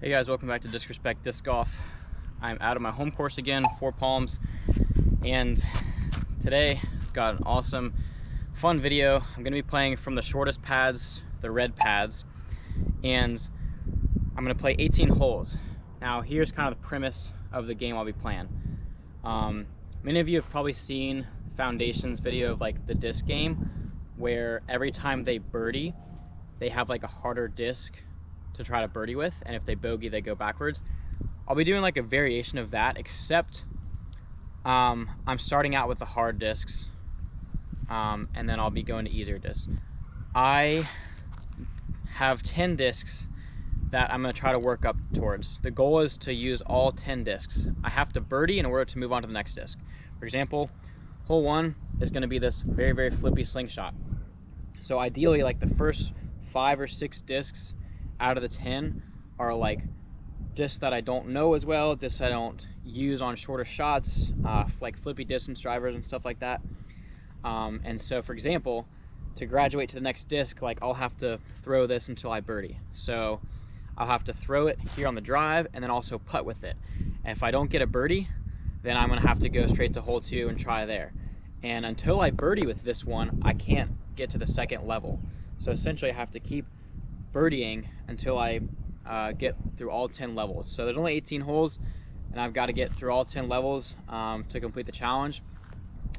Hey guys, welcome back to Disrespect Disc Golf. I'm out of my home course again, Four Palms, and today I've got an awesome, fun video. I'm going to be playing from the shortest pads, the red pads, and I'm going to play 18 holes. Now here's kind of the premise of the game I'll be playing. Many of you have probably seen Foundation's video of like the disc game, where every time they birdie, they have like a harder disc to try to birdie with, and if they bogey, they go backwards. I'll be doing like a variation of that, except I'm starting out with the hard discs, and then I'll be going to easier discs. I have 10 discs that I'm going to try to work up towards. The goal is to use all 10 discs. I have to birdie in order to move on to the next disc. For example, hole 1 is going to be this very, very flippy slingshot. So ideally, like the first 5 or 6 discs out of the 10 are like discs that I don't know as well, discs I don't use on shorter shots, like flippy distance drivers and stuff like that. And so, for example, to graduate to the next disc, like I'll have to throw this until I birdie. So I'll have to throw it here on the drive and then also putt with it. And if I don't get a birdie, then I'm gonna have to go straight to hole 2 and try there. And until I birdie with this one, I can't get to the second level. So essentially I have to keep birdieing until I get through all 10 levels. So there's only 18 holes, and I've got to get through all 10 levels to complete the challenge.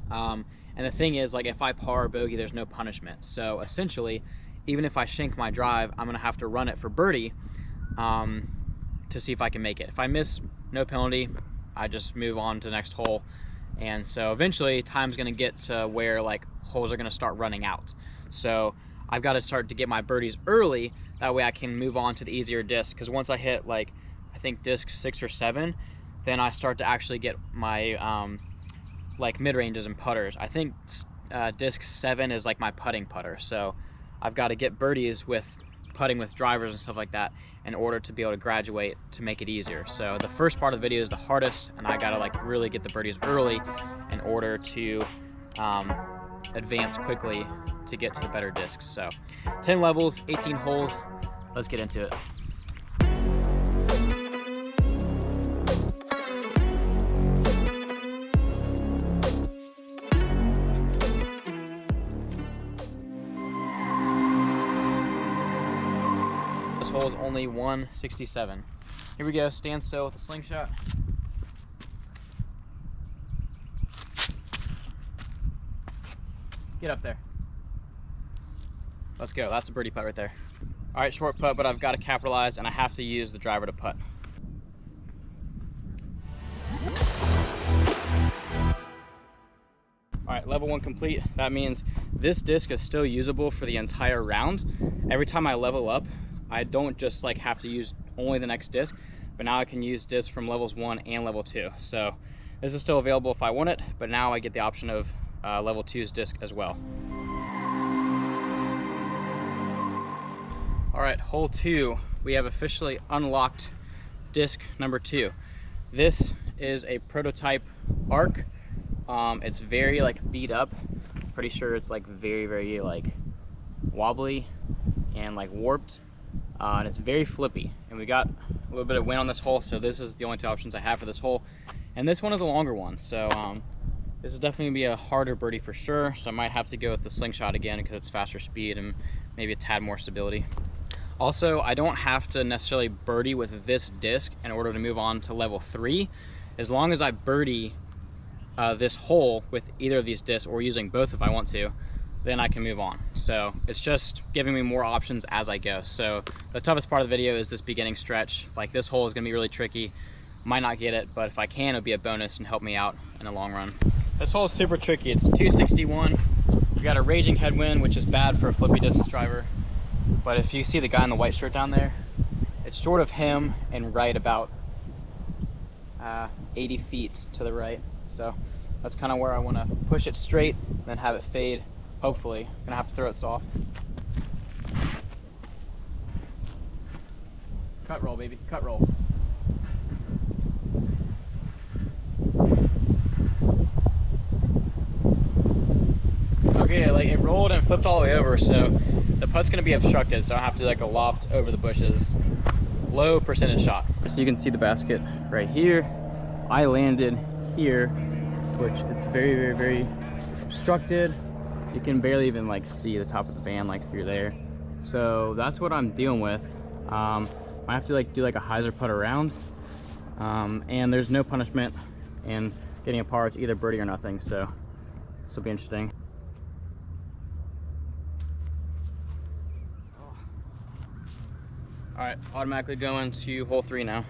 And the thing is, like if I par or bogey, there's no punishment. So essentially, even if I shank my drive, I'm gonna have to run it for birdie to see if I can make it. If I miss, no penalty, I just move on to the next hole. And so eventually time's gonna get to where like holes are gonna start running out. So I've got to start to get my birdies early, that way I can move on to the easier disc, because once I hit like I think disc 6 or 7, then I start to actually get my like mid-ranges and putters. I think disc 7 is like my putting putter, so I've got to get birdies with putting with drivers and stuff like that in order to be able to graduate to make it easier. So the first part of the video is the hardest, and I got to like really get the birdies early in order to advance quickly to get to the better discs. So 10 levels, 18 holes, let's get into it. This hole is only 167. Here we go, stand still with a slingshot. Get up there. Let's go, that's a birdie putt right there. All right, short putt, but I've got to capitalize and I have to use the driver to putt. All right, level 1 complete. That means this disc is still usable for the entire round. Every time I level up, I don't just like have to use only the next disc, but now I can use discs from levels 1 and level 2. So this is still available if I want it, but now I get the option of level 2's disc as well. All right, hole 2, we have officially unlocked disc number 2. This is a prototype arc. It's very like beat up. Pretty sure it's like very, very like wobbly and like warped. And it's very flippy. And we got a little bit of wind on this hole, so this is the only 2 options I have for this hole. And this one is a longer one, so this is definitely gonna be a harder birdie for sure. So I might have to go with the slingshot again because it's faster speed and maybe a tad more stability. Also, I don't have to necessarily birdie with this disc in order to move on to level 3. As long as I birdie this hole with either of these discs, or using both if I want to, then I can move on. So it's just giving me more options as I go. So the toughest part of the video is this beginning stretch. Like this hole is gonna be really tricky. Might not get it, but if I can, it'll be a bonus and help me out in the long run. This hole is super tricky. It's 261. We got a raging headwind, which is bad for a flippy distance driver. But if you see the guy in the white shirt down there, it's short of him and right about 80 feet to the right. So that's kind of where I want to push it straight and then have it fade. Hopefully, I'm gonna have to throw it soft. Cut roll, baby, cut roll. Okay, like it rolled and flipped all the way over, so the putt's gonna be obstructed, so I have to like go loft over the bushes. low percentage shot. So you can see the basket right here. I landed here, which it's very, very, very obstructed. You can barely even like see the top of the band like through there. So that's what I'm dealing with. I have to like do like a hyzer putt around, and there's no punishment in getting a par. It's either birdie or nothing. So this will be interesting. All right, automatically going to hole 3 now.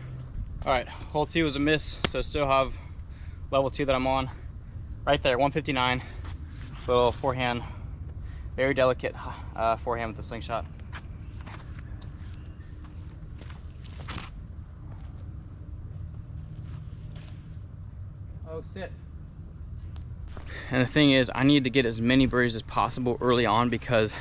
All right, hole 2 was a miss, so still have level 2 that I'm on. Right there, 159. Little forehand, very delicate forehand with the slingshot. Oh, sit. And the thing is, I need to get as many birdies as possible early on, because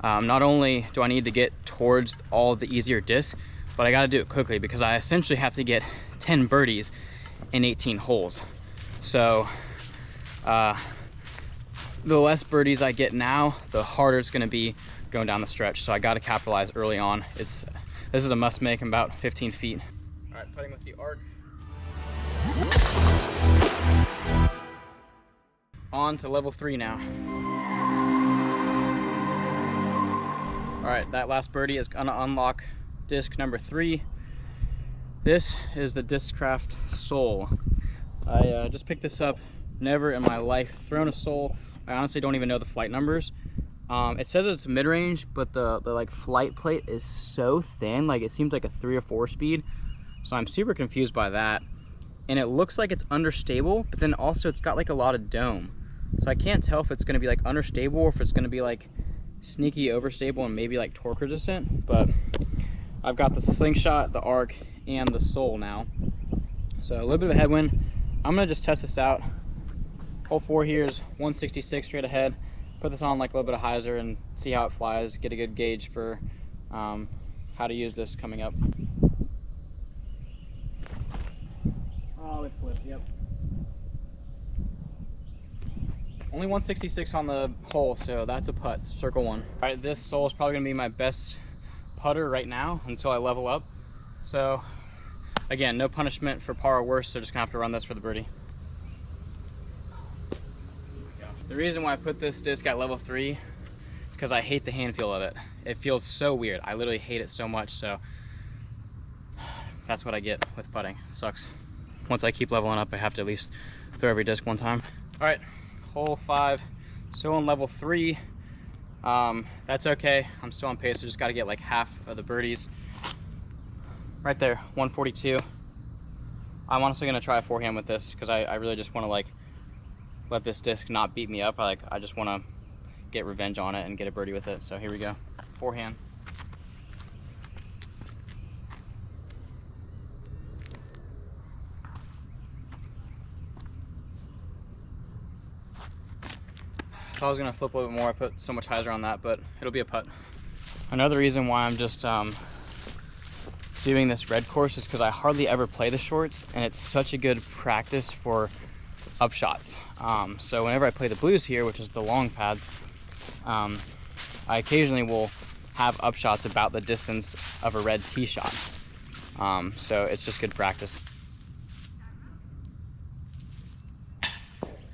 not only do I need to get towards all the easier discs, but I got to do it quickly, because I essentially have to get 10 birdies in 18 holes. So the less birdies I get now, the harder it's going to be going down the stretch. So I got to capitalize early on. This is a must make. I'm about 15 feet. All right, putting with the arc. On to level 3 now. All right, that last birdie is gonna unlock disc number 3. This is the Discraft Soul. I just picked this up. Never in my life thrown a Soul. I honestly don't even know the flight numbers. It says it's mid-range, but the like flight plate is so thin, like it seems like a 3 or 4 speed. So I'm super confused by that. And it looks like it's understable, but then also it's got like a lot of dome. So I can't tell if it's gonna be like understable or if it's gonna be like sneaky overstable and maybe like torque resistant. But I've got the slingshot, the arc, and the Soul now. So a little bit of a headwind. I'm gonna just test this out. Hole 4 here is 166 straight ahead. Put this on like a little bit of hyzer and see how it flies, get a good gauge for how to use this coming up. Oh, it flipped, yep. Only 166 on the hole, so that's a putt, circle 1. All right, this Soul is probably gonna be my best putter right now until I level up. So again, no punishment for par or worse, so just gonna have to run this for the birdie. The reason why I put this disc at level 3 is because I hate the hand feel of it. It feels so weird. I literally hate it so much, so that's what I get with putting. It sucks. Once I keep leveling up, I have to at least throw every disc one time. All right, hole 5, still on level 3. That's okay, I'm still on pace, so just gotta get like half of the birdies. Right there, 142. I'm honestly gonna try a forehand with this, because I really just wanna like let this disc not beat me up. I just wanna get revenge on it and get a birdie with it. So here we go, forehand. I was gonna flip a little bit more. I put so much hyzer on that, but it'll be a putt. Another reason why I'm just doing this red course is because I hardly ever play the shorts, and it's such a good practice for upshots. So whenever I play the blues here, which is the long pads, I occasionally will have upshots about the distance of a red tee shot. So it's just good practice.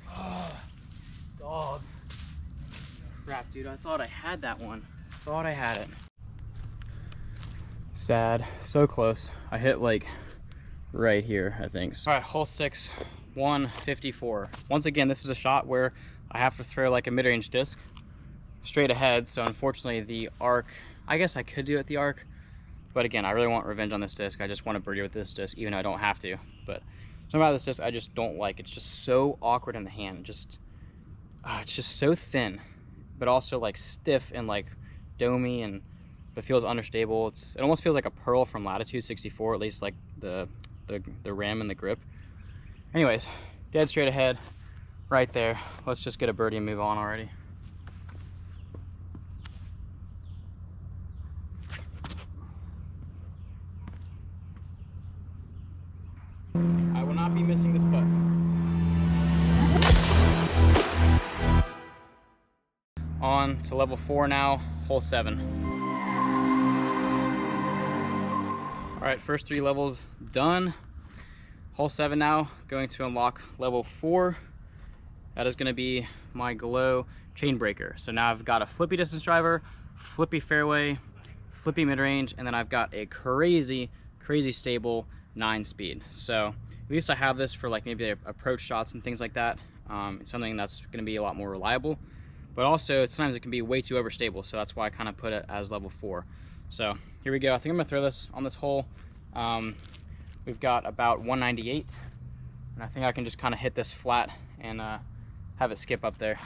Oh, dog. Crap, dude, I thought I had that one. Thought I had it. Sad, so close. I hit like right here, I think. All right, hole 6, 154. Once again, this is a shot where I have to throw like a mid-range disc straight ahead. So unfortunately the arc, I guess I could do it at the arc, but again, I really want revenge on this disc. I just want to birdie with this disc, even though I don't have to. But something about this disc I just don't like. It's just so awkward in the hand. It's just so thin, but also like stiff and like domey, and it feels understable. It almost feels like a Pearl from Latitude 64, at least like the rim and the grip. Anyways, dead straight ahead, right there. Let's just get a birdie and move on already. I will not be missing this putt. On to level 4 now, hole 7. All right, first 3 levels done. Hole 7 now, going to unlock level 4. That is going to be my glow chain breaker. So now I've got a flippy distance driver, flippy fairway, flippy mid-range, and then I've got a crazy stable 9-speed. So at least I have this for like maybe approach shots and things like that. It's something that's going to be a lot more reliable, but also sometimes it can be way too overstable. So that's why I kind of put it as level 4. So here we go. I think I'm gonna throw this on this hole. We've got about 198, and I think I can just kind of hit this flat and have it skip up there.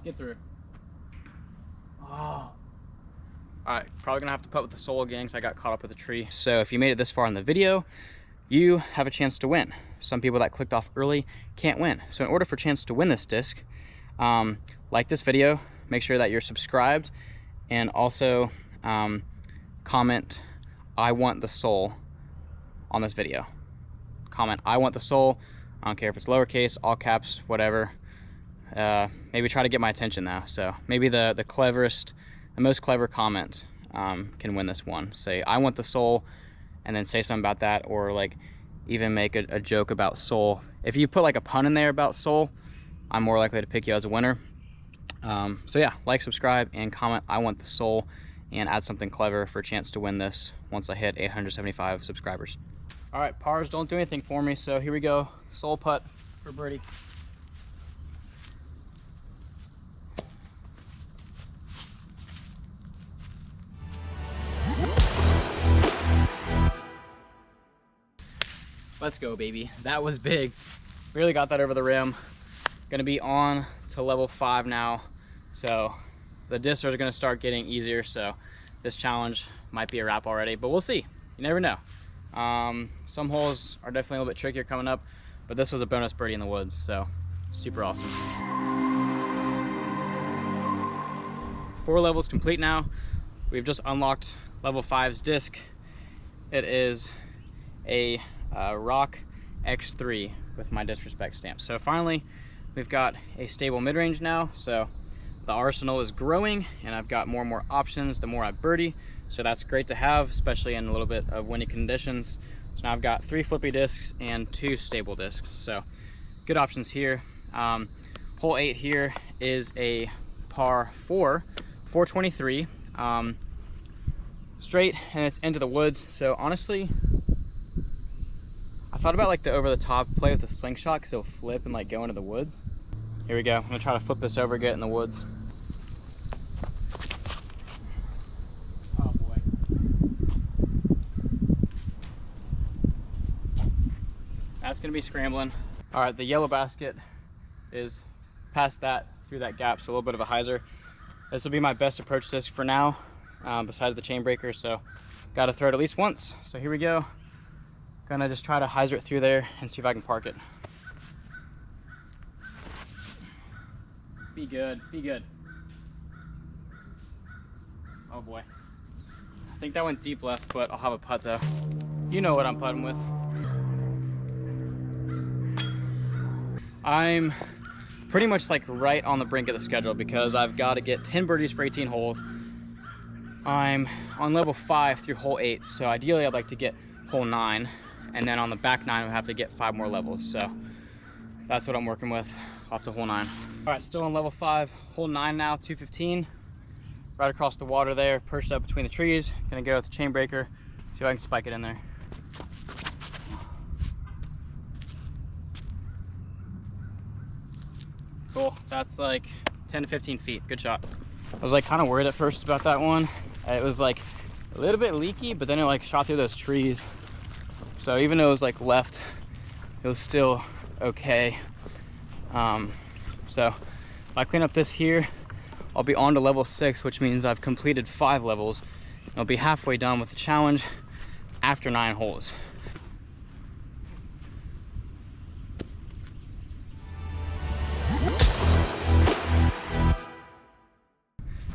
Get through. Oh. All right, probably gonna have to putt with the sole again because I got caught up with a tree. So if you made it this far in the video, you have a chance to win. Some people that clicked off early can't win. So in order for a chance to win this disc, like this video, make sure that you're subscribed, and also comment "I want the sole" on this video. Comment "I want the sole." I don't care if it's lowercase, all caps, whatever. Maybe try to get my attention now. So maybe the most clever comment can win this one. Say "I want the sole," and then say something about that, or like even make a joke about sole. If you put like a pun in there about sole, I'm more likely to pick you as a winner. So yeah, like, subscribe, and comment "I want the sole," and add something clever for a chance to win this once I hit 875 subscribers. All right, pars don't do anything for me, so here we go. Sole putt for birdie. Let's go, baby. That was big. Really got that over the rim. Gonna be on to level 5 now. So the discs are gonna start getting easier, so this challenge might be a wrap already, but we'll see. You never know. Some holes are definitely a little bit trickier coming up, but this was a bonus birdie in the woods, so super awesome. 4 levels complete now. We've just unlocked level 5's disc. It is a Rock X3 with my disrespect stamp. So finally, we've got a stable mid-range now, so the arsenal is growing, and I've got more and more options the more I birdie, so that's great to have, especially in a little bit of windy conditions. So now I've got 3 flippy discs and 2 stable discs, so good options here. Hole 8 here is a par 4, 423, straight, and it's into the woods. So honestly, I thought about like the over-the-top play with the slingshot because it'll flip and like go into the woods. Here we go. I'm gonna try to flip this over, get in the woods. Oh boy. That's gonna be scrambling. All right, the yellow basket is past that, through that gap, so a little bit of a hyzer. This will be my best approach disc for now, besides the chain breaker, so gotta throw it at least once. So here we go. Gonna just try to hyzer it through there and see if I can park it. Be good, be good. Oh boy. I think that went deep left, but I'll have a putt though. You know what I'm putting with. I'm pretty much like right on the brink of the schedule because I've got to get 10 birdies for 18 holes. I'm on level 5 through hole 8, so ideally I'd like to get hole 9, and then on the back 9 I'll have to get 5 more levels. So that's what I'm working with off to hole 9. All right, still on level 5, hole 9 now, 215. Right across the water there, perched up between the trees. Gonna go with the chain breaker, see if I can spike it in there. Cool, that's like 10 to 15 feet, good shot. I was like kind of worried at first about that one. It was like a little bit leaky, but then it like shot through those trees. So even though it was like left, it was still okay. So if I clean up this here, I'll be on to level 6, which means I've completed 5 levels. I'll be halfway done with the challenge after 9 holes.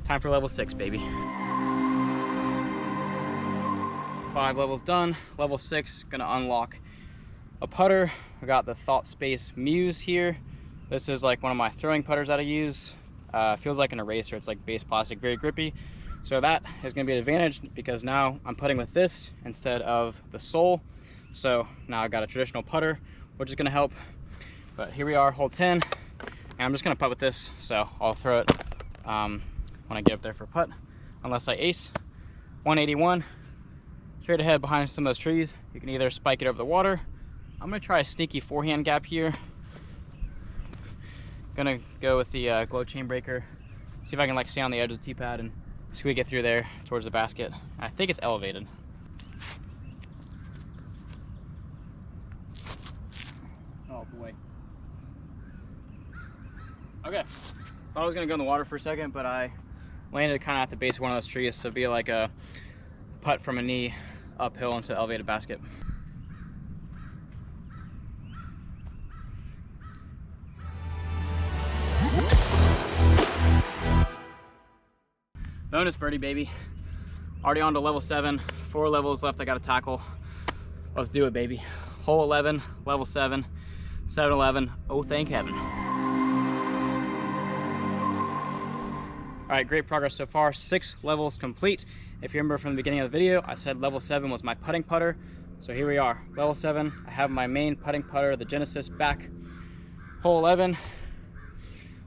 Time for level 6, baby. 5 levels done. Level 6, gonna unlock a putter. I got the Thought Space Muse here. This is like one of my throwing putters that I use. Feels like an eraser. It's like base plastic, very grippy. So that is going to be an advantage because now I'm putting with this instead of the sole. So now I've got a traditional putter, which is going to help. But here we are, hole 10, and I'm just going to putt with this. So I'll throw it when I get up there for a putt, unless I ace. 181, straight ahead behind some of those trees. You can either spike it over the water. I'm going to try a sneaky forehand gap here. Gonna go with the glow chain breaker. See if I can like stay on the edge of the tee pad and squeak it through there towards the basket. I think it's elevated. Oh boy. Okay. Thought I was gonna go in the water for a second, but I landed kind of at the base of one of those trees, so it'd be like a putt from a knee uphill into the elevated basket. Bonus birdie, baby. Already on to level 7, 4 levels left I gotta tackle. Let's do it, baby. Hole 11, level 7, 7-11, oh thank heaven. All right, great progress so far. 6 levels complete. If you remember from the beginning of the video, I said level 7 was my putting putter. So here we are, level 7. I have my main putting putter, the Genesis, back. Hole 11,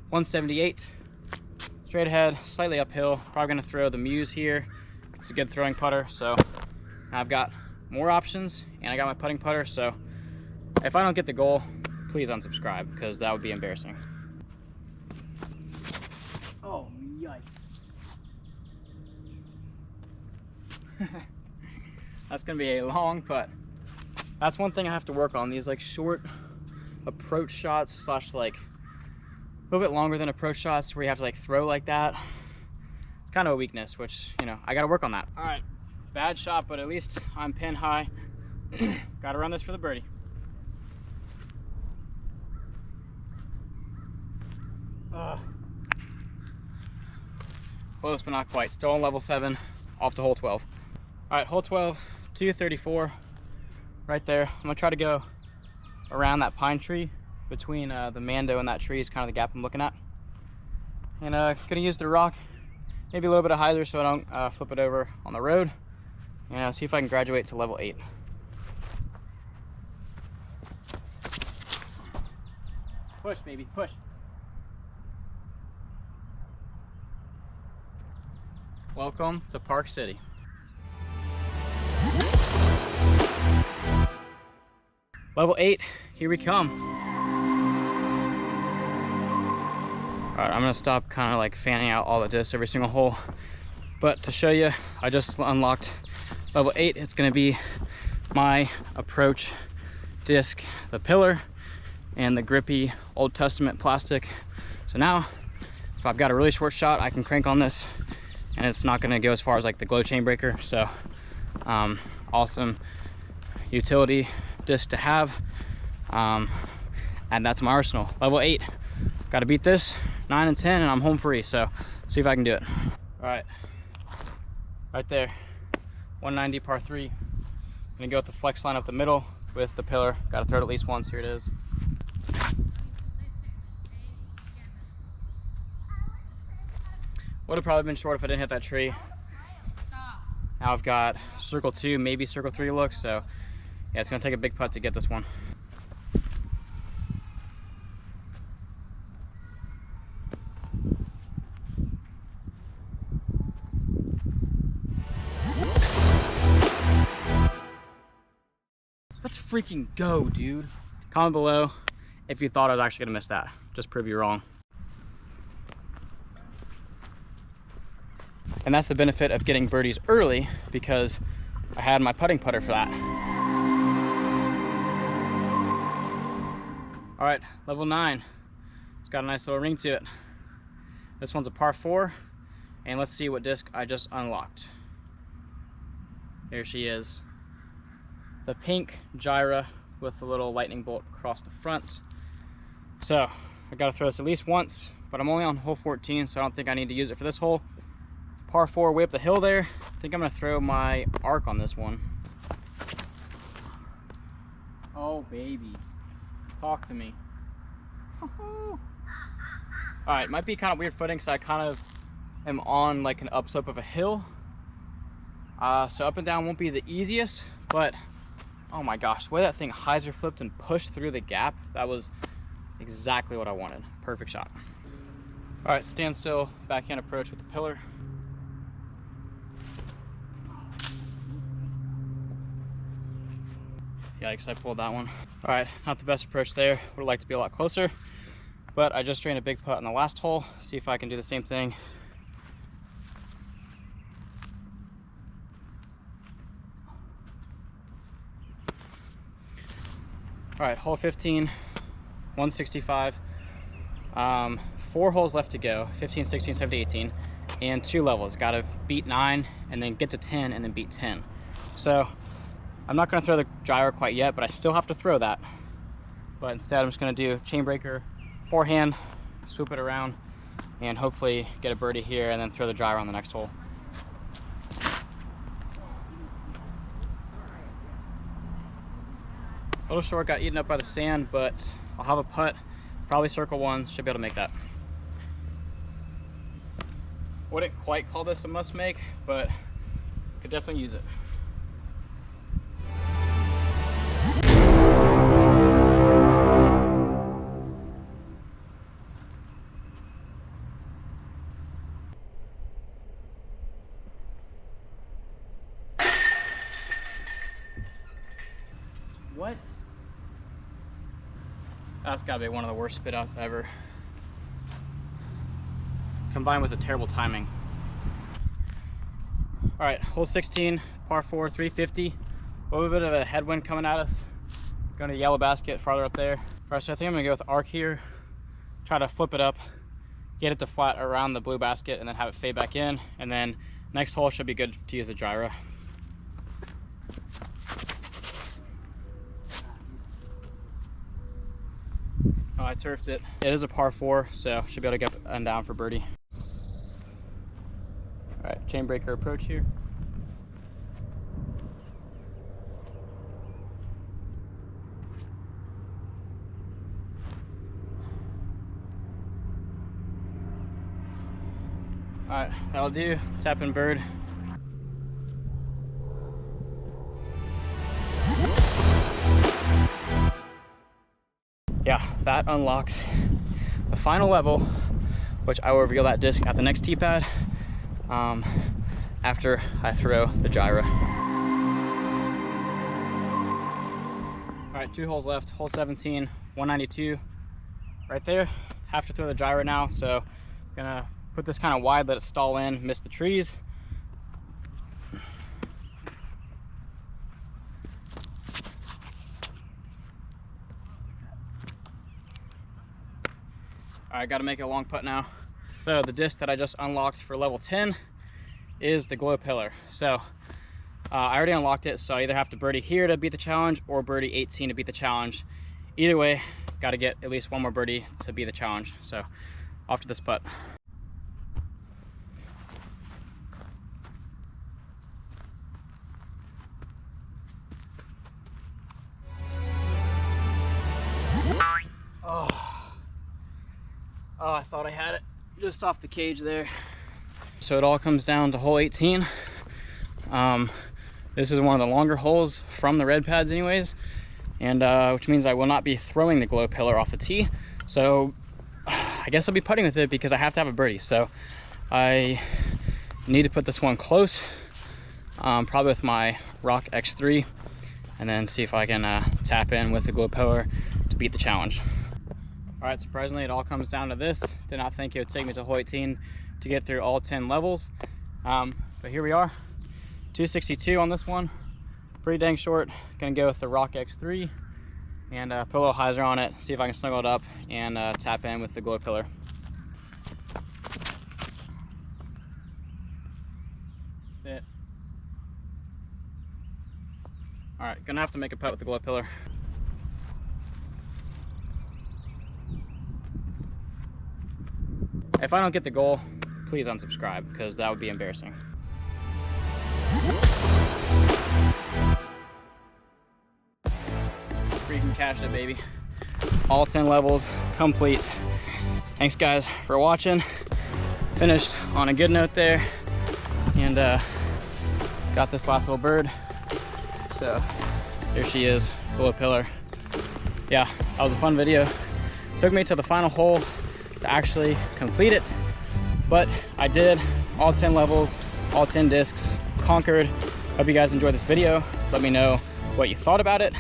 178. Straight ahead, slightly uphill. Probably gonna throw the Muse here. It's a good throwing putter, so I've got more options, and I got my putting putter, so if I don't get the goal, please unsubscribe, because that would be embarrassing. Oh, yikes. That's gonna be a long putt. That's one thing I have to work on, these like short approach shots slash like a little bit longer than approach shots where you have to like throw like that. It's kind of a weakness, which, you know, I got to work on that. All right, bad shot, but at least I'm pin high. Got to run this for the birdie. Close, but not quite. Still on level 7, off to hole 12. All right, hole 12, 234, right there. I'm gonna try to go around that pine tree. Between the Mando and that tree is kind of the gap I'm looking at. And gonna use the rock, maybe a little bit of hyzer so I don't flip it over on the road. And see if I can graduate to level 8. Push, baby, push. Welcome to Park City. Level 8, here we come. All right, I'm gonna stop kind of like fanning out all the discs every single hole. But to show you, I just unlocked level 8. It's gonna be my approach disc, the pillar, and the grippy Old Testament plastic. So now, if I've got a really short shot, I can crank on this and it's not gonna go as far as like the glow chain breaker. So awesome utility disc to have. And that's my arsenal. Level 8, gotta beat this. 9 and 10 and I'm home free, so let's see if I can do it. All right, right there, 190 par 3. I'm gonna go with the flex line up the middle with the pillar. Gotta throw it at least once, here it is. Would have probably been short if I didn't hit that tree. Now I've got circle 2, maybe circle 3 look, so yeah, it's gonna take a big putt to get this one. Let's freaking go, dude. Comment below if you thought I was actually gonna miss that. Just prove you wrong. And that's the benefit of getting birdies early, because I had my putting putter for that. All right, level 9. It's got a nice little ring to it. This one's a par 4, and let's see what disc I just unlocked. There she is. The pink Gyra with the little lightning bolt across the front. So I gotta throw this at least once, but I'm only on hole 14, so I don't think I need to use it for this hole. Par 4 way up the hill there. I think I'm gonna throw my arc on this one. Oh baby, talk to me. All right, might be kind of weird footing, so I kind of am on like an upslope of a hill. So up and down won't be the easiest, but oh my gosh, the way that thing hyzer flipped and pushed through the gap, that was exactly what I wanted. Perfect shot. All right, stand still, backhand approach with the pillar. Yikes, I pulled that one. All right, not the best approach there. Would like to be a lot closer, but I just drained a big putt on the last hole. See if I can do the same thing. All right, hole 15, 165. 4 holes left to go, 15, 16, 17, 18, and 2 levels. Got to beat 9 and then get to 10 and then beat 10. So I'm not going to throw the gyro quite yet, but I still have to throw that. But instead, I'm just going to do chain breaker, forehand, swoop it around, and hopefully get a birdie here and then throw the gyro on the next hole. A little short, got eaten up by the sand, but I'll have a putt, probably circle 1, should be able to make that. Wouldn't quite call this a must make, but could definitely use it. What? That's gotta be one of the worst spit outs ever. Combined with the terrible timing. All right, hole 16, par 4, 350. A little bit of a headwind coming at us. Going to the yellow basket farther up there. All right, so I think I'm gonna go with arc here. Try to flip it up, get it to flat around the blue basket, and then have it fade back in. And then next hole should be good to use a gyro. Oh, I turfed it. It is a par 4, so should be able to get up and down for birdie. All right, chain breaker approach here. All right, that'll do. Tap in bird. Yeah, that unlocks the final level, which I will reveal that disc at the next tee pad after I throw the gyro. All right, 2 holes left. Hole 17, 192, right there. Have to throw the gyro now, so I'm gonna put this kind of wide, let it stall in, miss the trees. All right, got to make a long putt now. So the disc that I just unlocked for level 10 is the glow pillar. So I already unlocked it, so I either have to birdie here to beat the challenge or birdie 18 to beat the challenge. Either way, got to get at least 1 more birdie to beat the challenge. So off to this putt. Oh, I thought I had it just off the cage there. So it all comes down to hole 18. This is one of the longer holes from the red pads anyways, and which means I will not be throwing the glow pillar off the tee. So I guess I'll be putting with it because I have to have a birdie. So I need to put this one close, probably with my Rock X3, and then see if I can tap in with the glow pillar to beat the challenge. All right, surprisingly, it all comes down to this. Did not think it would take me to hole 18 to get through all 10 levels. But here we are, 262 on this one. Pretty dang short. Gonna go with the Rock X3 and put a little hyzer on it, see if I can snuggle it up and tap in with the glow pillar. Sit. All right, gonna have to make a putt with the glow pillar. If I don't get the goal, please unsubscribe, because that would be embarrassing. Freaking cashed it, baby. All 10 levels complete. Thanks guys for watching. finished on a good note there, and got this last little bird. So there she is, below pillar. Yeah, that was a fun video. Took me to the final hole to actually complete it, but I did all 10 levels, all 10 discs, conquered. Hope you guys enjoyed this video. Let me know what you thought about it.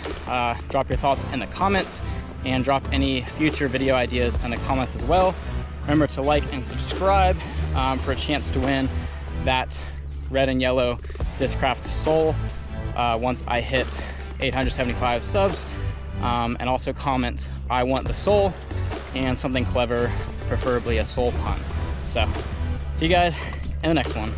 Drop your thoughts in the comments, and drop any future video ideas in the comments as well. Remember to like and subscribe for a chance to win that red and yellow Discraft Soul once I hit 875 subs. And also comment, I want the soul, and something clever, preferably a soul pun. So, see you guys in the next one.